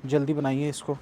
जल्दी बनाइए इसको।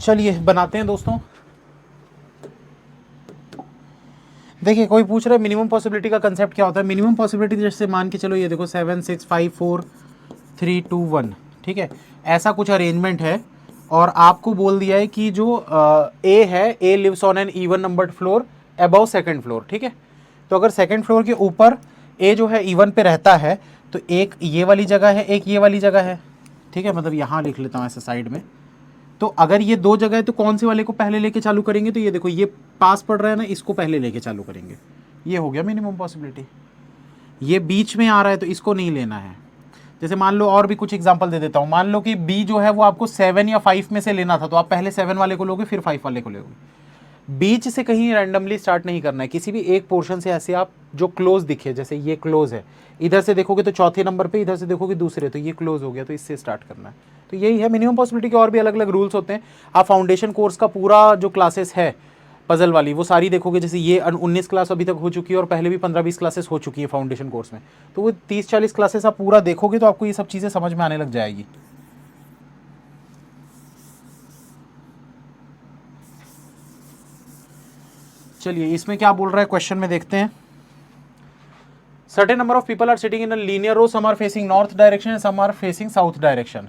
चलिए बनाते हैं दोस्तों। देखिए कोई पूछ रहा है मिनिमम पॉसिबिलिटी का कंसेप्ट क्या होता है। मिनिमम पॉसिबिलिटी जैसे मान के चलो ये देखो 7 6 5 4 3 2 1, ठीक है, ऐसा कुछ अरेंजमेंट है। और आपको बोल दिया है कि जो ए है, A lives on an even numbered floor above second floor, ठीक है। तो अगर सेकंड फ्लोर के ऊपर ए जो है इवन पे रहता है तो एक ये वाली जगह है, एक ये वाली जगह है, ठीक है। मतलब यहाँ लिख लेता हूँ ऐसे साइड में। तो अगर ये दो जगह है तो कौन से वाले को पहले लेके चालू करेंगे, तो ये देखो ये पास पड़ रहा है ना, इसको पहले लेके चालू करेंगे। ये हो गया मिनिमम पॉसिबिलिटी। ये बीच में आ रहा है तो इसको नहीं लेना है। जैसे मान लो और भी कुछ एग्जांपल दे देता हूँ। मान लो कि बी जो है वो आपको 7 या 5 में से लेना था, तो आप पहले 7 वाले को लोगे फिर 5 वाले को लोगे। बीच से कहीं रैंडमली स्टार्ट नहीं करना है, किसी भी एक पोर्शन से ऐसे आप जो क्लोज दिखे, जैसे ये क्लोज है, इधर से देखोगे तो चौथे नंबर पे, इधर से देखोगे दूसरे, तो ये क्लोज हो गया, तो इससे स्टार्ट करना है। तो यही है मिनिमम पॉसिबिलिटी के। और भी अलग अलग रूल्स होते हैं। आप फाउंडेशन कोर्स का पूरा जो क्लासेस है पजल वाली वो सारी देखोगे, जैसे ये 19 क्लास अभी तक हो चुकी है और पहले भी 15-20 क्लासेस हो चुकी है फाउंडेशन कोर्स में। तो वो 30-40 क्लासेस आप पूरा देखोगे तो आपको ये सब चीज़ें समझ में आने लग जाएगी। चलिए इसमें क्या बोल रहा है क्वेश्चन में देखते हैं। Certain number of people are sitting in a linear row. Some are facing north direction and some are facing south direction.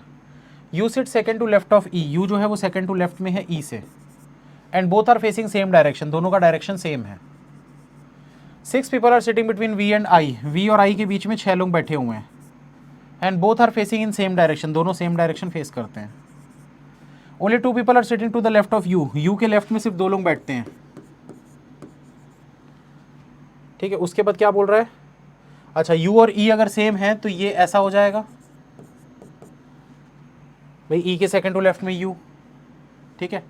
You sit second to left of E. U जो है वो second to left में है E से. And both are facing same direction. दोनों का direction same है. 6 people are sitting between V and I. V और I के बीच में 6 लोग बैठे हुए हैं. And both are facing in same direction. दोनों same direction फेस करते हैं. Only 2 people are sitting to the left of U. U के लेफ्ट में सिर्फ 2 लोग बैठते हैं. ठीक है, उसके बाद क्या बोल रहा है? अच्छा, U और E अगर सेम है तो ये ऐसा हो जाएगा भाई, E के सेकंड टू लेफ्ट में U, ठीक है।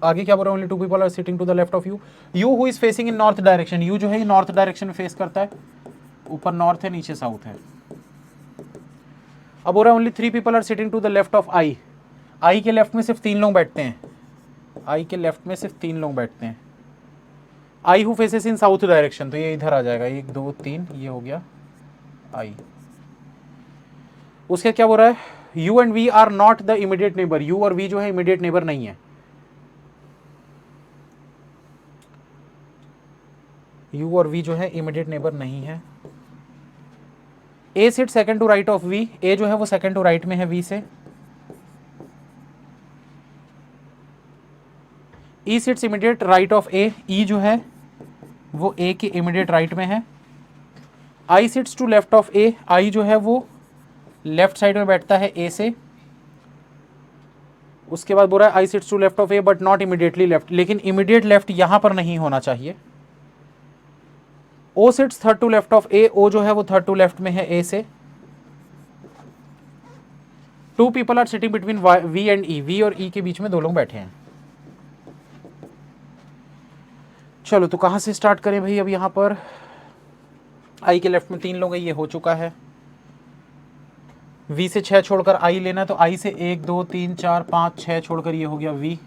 आगे क्या बोल रहा है? Only 2 people are sitting to the left of you. You who is facing in north direction, you जो है नॉर्थ डायरेक्शन में फेस करता है। ऊपर नॉर्थ है, नीचे साउथ है। अब बोल रहा है only 3 people are sitting to the left of I. I के लेफ्ट में सिर्फ 3 लोग बैठते हैं। आई के लेफ्ट में सिर्फ 3 लोग बैठते हैं। I who faces in south direction, तो ये इधर आ जाएगा, 1 2 3, ये हो गया आई। उसके क्या बोल रहा है? You and V are not the immediate neighbour. You और वी जो है इमीडिएट नेबर नहीं है। यू और वी जो है इमीडिएट नेबर नहीं है। A sit second to right of V, A जो है वो सेकंड टू राइट में है वी से। ई सिट्स इमीडिएट राइट ऑफ ए, ई जो है वो ए के इमीडिएट राइट में है। I sits to left of ए, आई जो है वो लेफ्ट साइड में बैठता है ए से। उसके बाद बोल रहा है I sits to left of A but not immediately left, लेकिन इमीडिएट लेफ्ट यहां पर नहीं होना चाहिए। O sits third to left of A, O जो है वो थर्ड टू लेफ्ट में है ए से। Two people are sitting between V and E, V और ई के बीच में दो लोग बैठे हैं। चलो तो कहां से स्टार्ट करें भाई, अब यहां पर आई के लेफ्ट में 3 लोग हैं, ये हो चुका है। वी से 6 छोड़कर आई लेना, तो आई से 1 2 3 4 5 6 छोड़कर ये हो गया वी।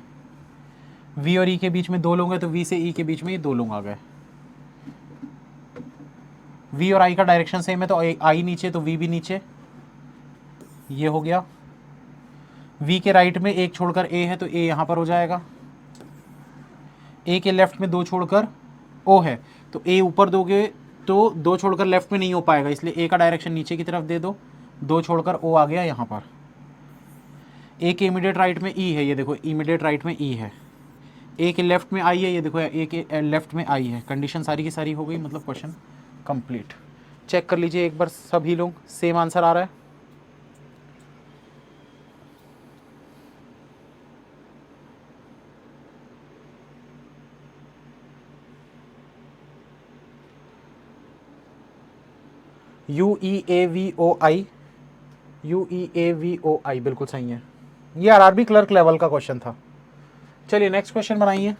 वी और ई के बीच में 2 लोग हैं, तो वी से ई के बीच में ये 2 लोग आ गए। वी और आई का डायरेक्शन सेम है, तो आई नीचे तो वी भी नीचे, ये हो गया। वी के राइट में 1 छोड़कर ए है, तो ए यहाँ पर हो जाएगा। ए के लेफ्ट में 2 छोड़कर ओ है, तो ए ऊपर दोगे तो 2 छोड़कर लेफ्ट में नहीं हो पाएगा, इसलिए ए का डायरेक्शन नीचे की तरफ दे दो। 2 छोड़कर ओ आ गया यहाँ पर। ए के इमीडिएट राइट में ई है, ये देखो इमीडिएट राइट में ई है। ए के लेफ्ट में आई है, ये देखो ए के लेफ्ट में आई है। कंडीशन सारी की सारी हो गई, मतलब क्वेश्चन कंप्लीट। चेक कर लीजिए एक बार, सभी लोग सेम आंसर आ रहा है। UEAVOI, UEAVOI बिल्कुल सही है। ये आरआरबी क्लर्क लेवल का क्वेश्चन था। चलिए नेक्स्ट क्वेश्चन बनाइए।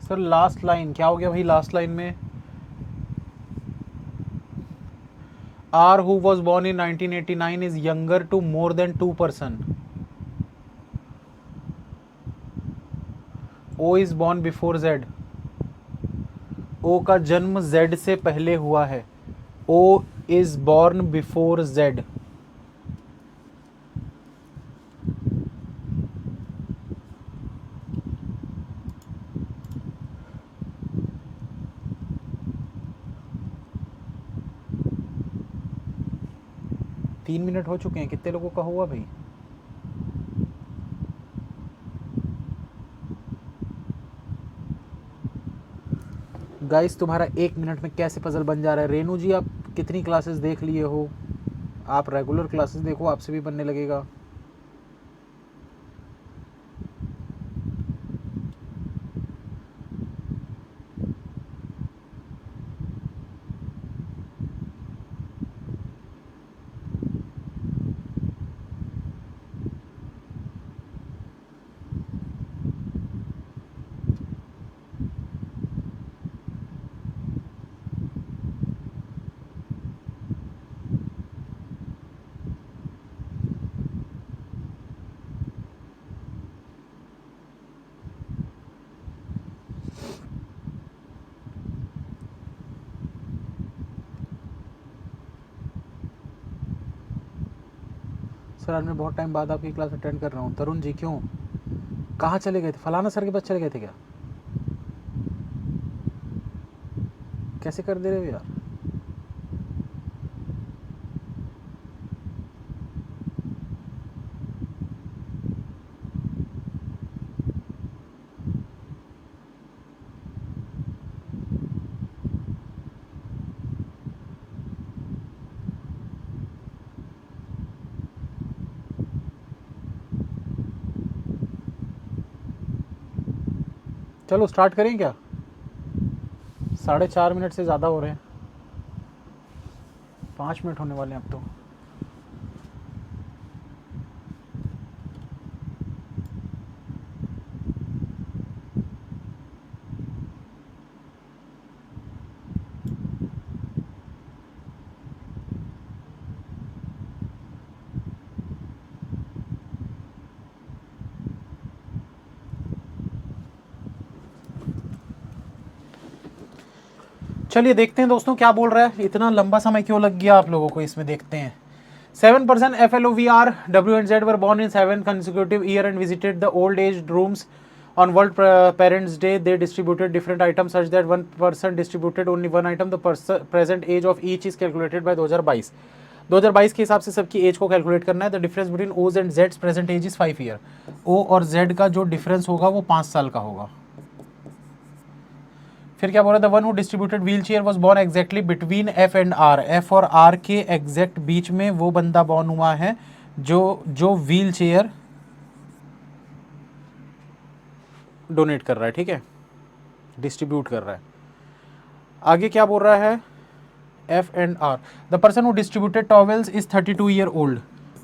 सर लास्ट लाइन क्या हो गया भाई, लास्ट लाइन में R who was born in 1989 is younger to more than 2%. O is born before Z. O का जन्म Z से पहले हुआ है। O is born before Z. 3 minute हो चुके हैं, कितने लोगों का हुआ भाई? गाइस तुम्हारा 1 मिनट में कैसे पजल बन जा रहा है? रेनू जी आप कितनी क्लासेस देख लिए हो? आप रेगुलर क्लासेस देखो, आपसे भी बनने लगेगा। सर आज मैं बहुत टाइम बाद आपकी क्लास अटेंड कर रहा हूँ। तरुण जी क्यों, कहाँ चले गए थे? फलाना सर के पास चले गए थे क्या? कैसे कर दे रहे हो यार? चलो स्टार्ट करें क्या? 4.5 मिनट से ज़्यादा हो रहे हैं, 5 मिनट होने वाले हैं अब तो। चलिए देखते हैं दोस्तों क्या बोल रहा है। इतना लंबा समय क्यों लग गया आप लोगों को इसमें, देखते हैं। 7% FLOVR W and Z were born in 7 consecutive year and visited the old age rooms on World Parents Day. They distributed different items such that one person distributed only one item. The present age of each is calculated by 2022। 2022 के हिसाब से सबकी as को calculate करना है। The difference between O's and जेड्स present age is 5 year. O और Z का जो डिफरेंस होगा वो 5 साल का होगा। फिर क्या बोल रहा है? The one who distributed wheel chair was born exactly between F and R. F और आर के एग्जैक्ट बीच में वो बंदा बॉर्न हुआ है जो व्हील चेयर डोनेट कर रहा है, ठीक है, डिस्ट्रीब्यूट कर रहा है। आगे क्या बोल रहा है? F and R. The person who distributed towels is 32 year old.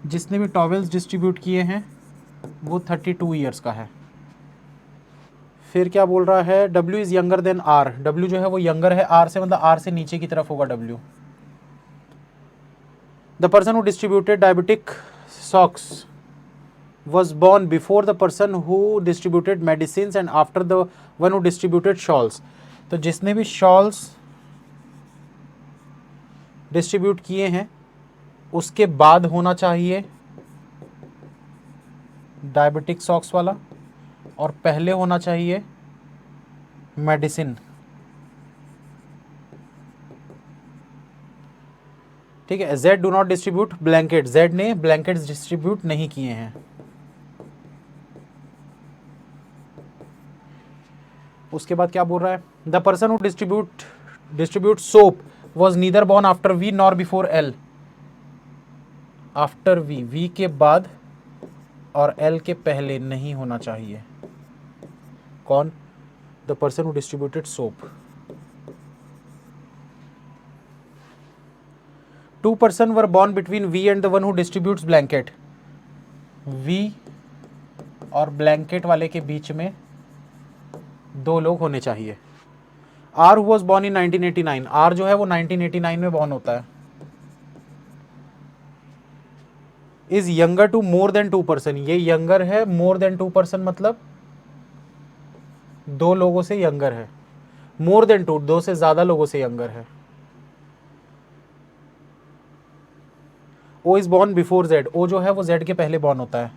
जिसने भी टॉवेल्स डिस्ट्रीब्यूट किए हैं वो 32 ईयर्स का है। फिर क्या बोल रहा है? W is younger then R। W जो है वो यंगर है R से, मतलब R से नीचे की तरफ होगा W। The person who distributed diabetic socks was born before the person who distributed medicines and after the one who distributed shawls। तो जिसने भी शॉल्स डिस्ट्रीब्यूट किए हैं उसके बाद होना चाहिए डायबिटिक सॉक्स वाला, और पहले होना चाहिए मेडिसिन, ठीक है। Z do not distribute blanket. Z ने ब्लैंकेट्स डिस्ट्रीब्यूट नहीं किए हैं। उसके बाद क्या बोल रहा है? The person who distribute soap was neither born after V nor before L. After V के बाद और एल के पहले नहीं होना चाहिए। कौन? The person who distributed soap. 2 person were born between V and the one who distributes blanket। V और ब्लैंकेट वाले के बीच में 2 लोग होने चाहिए। R who was born in 1989। R जो है वो 1989 में बॉर्न होता है। Is younger to more than 2 person। ये यंगर है मोर देन 2 person, मतलब 2 लोगों से यंगर है। मोर देन 2 से ज्यादा लोगों से यंगर है। O is born before Z। O जो है वो Z के पहले बॉर्न होता है।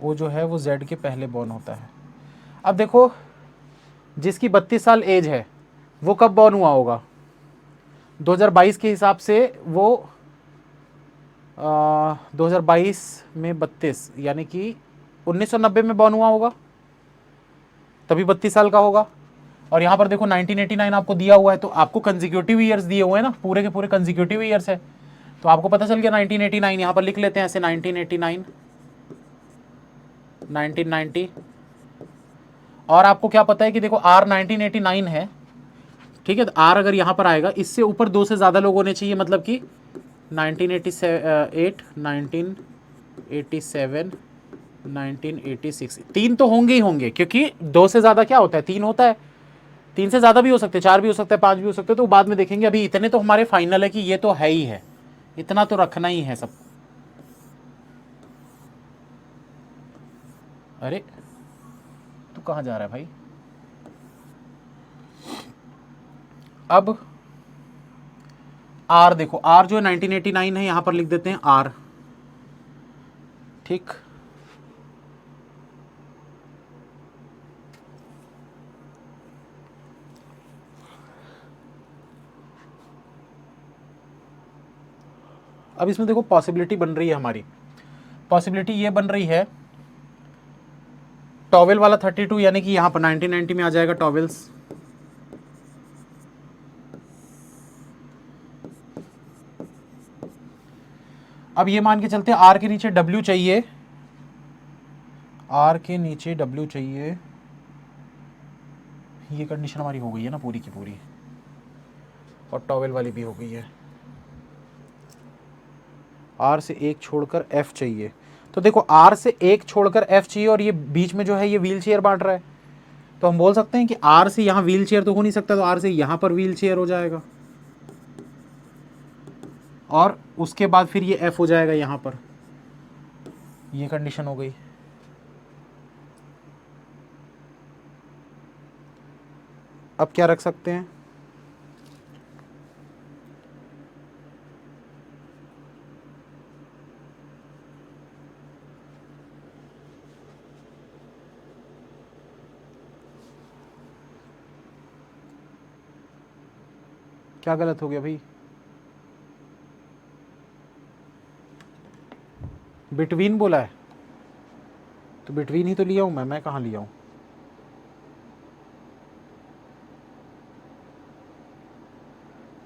O जो है वो Z के पहले बॉर्न होता है। अब देखो, जिसकी 32 साल एज है वो कब बॉर्न हुआ होगा? 2022 के हिसाब से वो 2022 में 32, यानी कि 1990 में बॉर्न हुआ होगा, तभी 32 साल का होगा। और यहाँ पर देखो 1989 आपको दिया हुआ है, तो आपको कंजिक्यूटिव ईयर्स दिए हुए हैं ना, पूरे के पूरे कंजिक्यूटिव ईयर्स है, तो आपको पता चल गया 1989। यहाँ पर लिख लेते हैं ऐसे 1989, 1990। और आपको क्या पता है कि देखो आर 1989 है, ठीक है, तो आर अगर यहाँ पर आएगा, इससे ऊपर 2 से ज़्यादा लोग होने चाहिए, मतलब कि 1988, 1987, 1986, 3 तो होंगे ही होंगे, क्योंकि 2 से ज़्यादा क्या होता है, 3 होता है, 3 से ज़्यादा भी हो सकते हैं, 4 भी हो सकते हैं, 5 भी हो सकते हैं, तो बाद में देखेंगे। अभी इतने तो हमारे फाइनल है कि ये तो है ही है, इतना तो रखना ही है सबको। अरे तू कहाँ जा रहा है भाई? अब आर देखो, आर जो है 1989 है, यहां पर लिख देते हैं आर, ठीक। अब इसमें देखो पॉसिबिलिटी बन रही है हमारी, पॉसिबिलिटी ये बन रही है, टॉवेल वाला 32, यानी कि यहां पर 1990 में आ जाएगा टॉवेल्स। अब ये मान के चलते हैं आर के नीचे डब्ल्यू चाहिए, आर के नीचे डब्ल्यू चाहिए, ये कंडीशन हमारी हो गई है ना पूरी की पूरी, और टॉवेल वाली भी हो गई है। आर से एक छोड़कर एफ चाहिए, तो देखो आर से एक छोड़कर एफ चाहिए, और ये बीच में जो है ये व्हील चेयर बांट रहा है, तो हम बोल सकते हैं कि आर से यहाँ व्हील चेयर तो हो नहीं सकता, तो आर से यहाँ पर व्हील चेयर हो जाएगा, और उसके बाद फिर ये एफ हो जाएगा यहाँ पर, ये कंडीशन हो गई। अब क्या रख सकते हैं, क्या गलत हो गया भाई? बिटवीन बोला है, तो बिटवीन ही तो लिया हूं मैं कहाँ लिया हूं?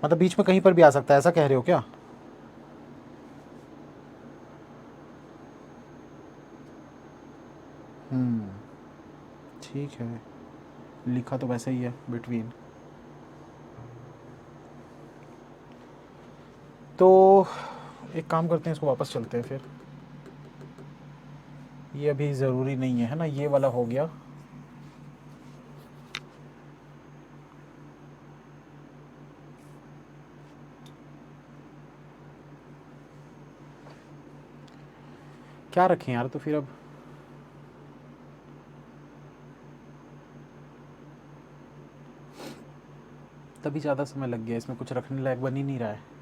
मतलब बीच में कहीं पर भी आ सकता है, ऐसा कह रहे हो क्या? ठीक है, लिखा तो वैसे ही है बिटवीन। तो एक काम करते हैं, इसको वापस चलते हैं फिर, ये अभी ज़रूरी नहीं है ना, ये वाला हो गया। क्या रखें यार, तो फिर अब तभी ज़्यादा समय लग गया, इसमें कुछ रखने लायक बन ही नहीं रहा है।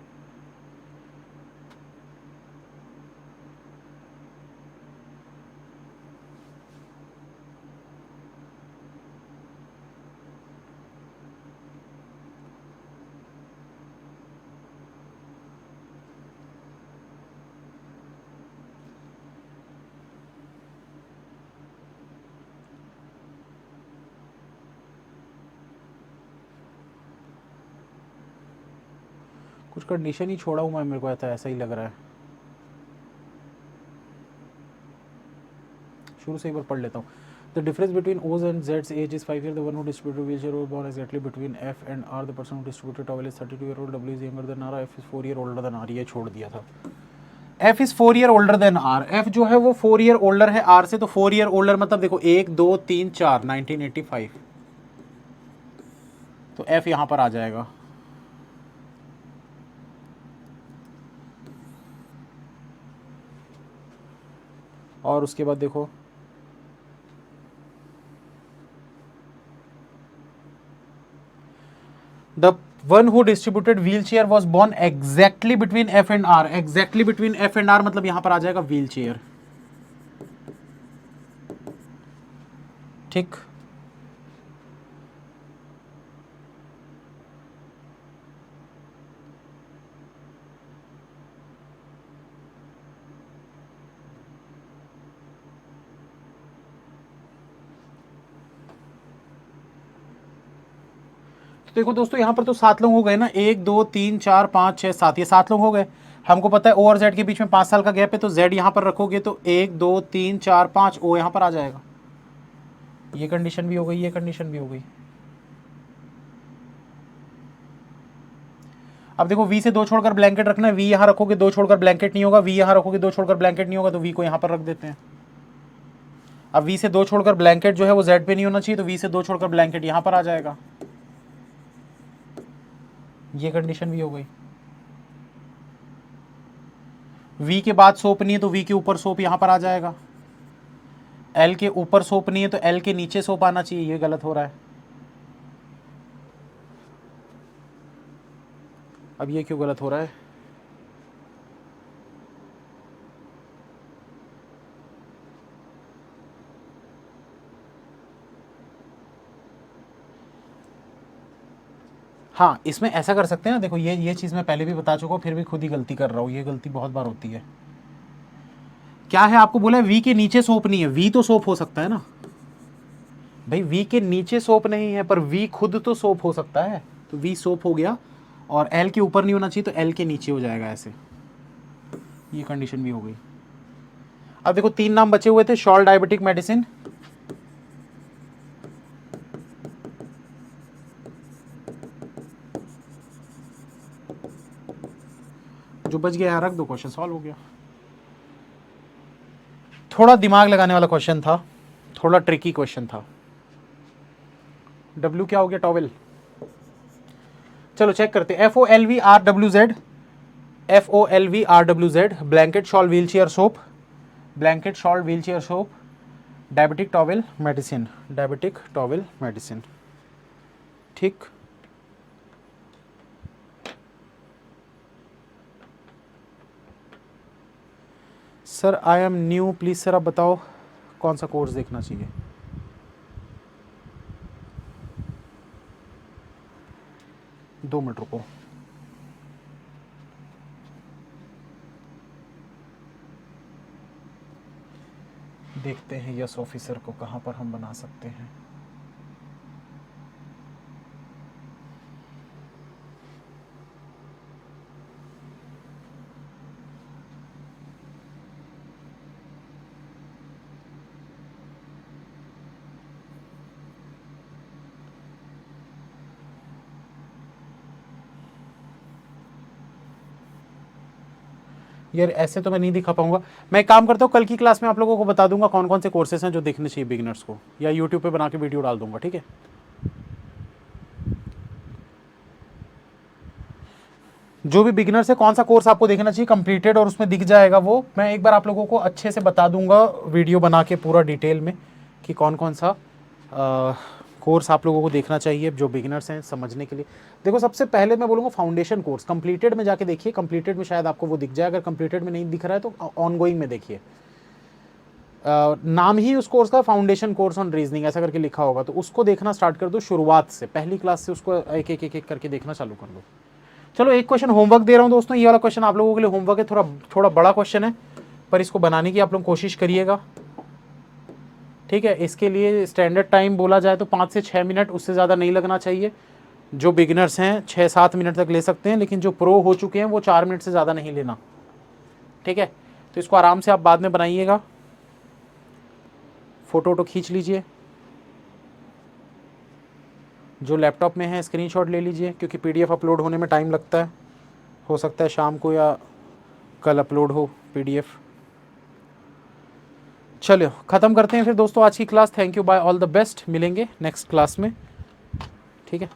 कुछ कंडीशन ही छोड़ा हूँ मैं, मेरे को ऐसा ही लग रहा है। शुरू से एक बार पढ़ लेता हूँ। The difference between O's and जेड्स age is 5 year, the one who distributed wheelchair was born exactly between F and R, the person who distributed towel is 32 year old, W is younger than R, F is 4 year older than R, ये छोड़ दिया था। F is 4 year older than R, F जो है वो 4 year older है are से, तो 4 ईयर ओल्डर मतलब देखो 1 2 3 4, 1985, तो एफ यहां पर आ जाएगा। और उसके बाद देखो the one who distributed wheel chair was born exactly between F and R, exactly between F and R मतलब यहां पर आ जाएगा व्हील चेयर, ठीक। तो देखो दोस्तों यहाँ पर तो 7 लोग हो गए ना, 1 2 3 4 5 6 7, ये 7 लोग हो गए। हमको पता है ओ और जेड के बीच में 5 साल का गैप है, तो जेड यहाँ पर रखोगे तो 1 2 3 4 5, ओ यहाँ पर आ जाएगा। ये कंडीशन भी हो गई, ये कंडीशन भी हो गई। अब देखो वी से 2 छोड़कर ब्लैंकेट रखना है, वी यहाँ रखोगे 2 छोड़कर ब्लैंकेट नहीं होगा, वी यहाँ रखोगे 2 छोड़कर ब्लैंकेट नहीं होगा, तो वी को यहाँ पर रख देते हैं। अब वी से 2 छोड़कर ब्लैंकेट जो है वो जेड पे नहीं होना चाहिए, तो वी से 2 छोड़कर ब्लैंकेट यहाँ पर आ जाएगा। ये कंडीशन भी हो गई। वी के बाद सोप नहीं है तो वी के ऊपर सोप यहाँ पर आ जाएगा। एल के ऊपर सोप नहीं है तो एल के नीचे सोप आना चाहिए, ये गलत हो रहा है। अब ये क्यों गलत हो रहा है? हाँ, इसमें ऐसा कर सकते हैं ना, देखो ये चीज़ मैं पहले भी बता चुका हूँ, फिर भी खुद ही गलती कर रहा हूँ, ये गलती बहुत बार होती है। क्या है, आपको बोला है वी के नीचे सोप नहीं है, वी तो सोप हो सकता है ना भाई, वी के नीचे सोप नहीं है पर वी खुद तो सोप हो सकता है, तो वी सोप हो गया। और एल के ऊपर नहीं होना चाहिए तो एल के नीचे हो जाएगा ऐसे, ये कंडीशन भी हो गई। अब देखो 3 नाम बचे हुए थे, शॉल डायबिटिक मेडिसिन, जो बच गया रख दो, क्वेश्चन सॉल्व हो गया। थोड़ा दिमाग लगाने वाला क्वेश्चन था, थोड़ा ट्रिकी क्वेश्चन था। डब्ल्यू क्या हो गया? टॉवेल। चलो चेक करते हैं। FOLVRWZ, FOLVRWZ, blanket shawl wheelchair soap, blanket shawl wheelchair soap, diabetic towel medicine, diabetic towel medicine. ठीक, sir I am new, please sir आप बताओ कौन सा कोर्स देखना चाहिए। दो मिनट रुको, देखते हैं यस ऑफिसर को कहाँ पर हम बना सकते हैं। यार ऐसे तो मैं नहीं दिखा पाऊंगा। मैं एक काम करता हूँ, कल की क्लास में आप लोगों को बता दूंगा कौन कौन से कोर्सेज हैं जो देखने चाहिए बिगिनर्स को, या यूट्यूब पे बना के वीडियो डाल दूंगा, ठीक है। जो भी बिगिनर्स है, कौन सा कोर्स आपको देखना चाहिए कंप्लीटेड, और उसमें दिख जाएगा वो, मैं एक बार आप लोगों को अच्छे से बता दूंगा वीडियो बना के पूरा डिटेल में कि कौन कौन सा कोर्स आप लोगों को देखना चाहिए जो बिगिनर्स हैं समझने के लिए। देखो सबसे पहले मैं बोलूँगा फाउंडेशन कोर्स, कंप्लीटेड में जाके देखिए, कंप्लीटेड में शायद आपको वो दिख जाए, अगर कंप्लीटेड में नहीं दिख रहा है तो ऑन गोइंग में देखिए। नाम ही उस कोर्स का फाउंडेशन कोर्स ऑन रीजनिंग ऐसा करके लिखा होगा, तो उसको देखना स्टार्ट कर दो शुरुआत से, पहली क्लास से उसको एक एक एक एक करके देखना चालू कर दो। चलो एक क्वेश्चन होमवर्क दे रहा हूँ दोस्तों, ये वाला क्वेश्चन आप लोगों के लिए होमवर्क है, थोड़ा बड़ा क्वेश्चन है, पर इसको बनाने की आप लोग कोशिश करिएगा, ठीक है। इसके लिए स्टैंडर्ड टाइम बोला जाए तो 5 से 6 मिनट, उससे ज़्यादा नहीं लगना चाहिए। जो बिगिनर्स हैं 6-7 मिनट तक ले सकते हैं, लेकिन जो प्रो हो चुके हैं वो 4 मिनट से ज़्यादा नहीं लेना, ठीक है। तो इसको आराम से आप बाद में बनाइएगा, फ़ोटो वोटो खींच लीजिए, जो लैपटॉप में है स्क्रीनशॉट ले लीजिए, क्योंकि PDF अपलोड होने में टाइम लगता है, हो सकता है शाम को या कल अपलोड हो PDF। चलो ख़त्म करते हैं फिर दोस्तों आज की class. Thank you, bye, all the best, मिलेंगे नेक्स्ट क्लास में, ठीक है।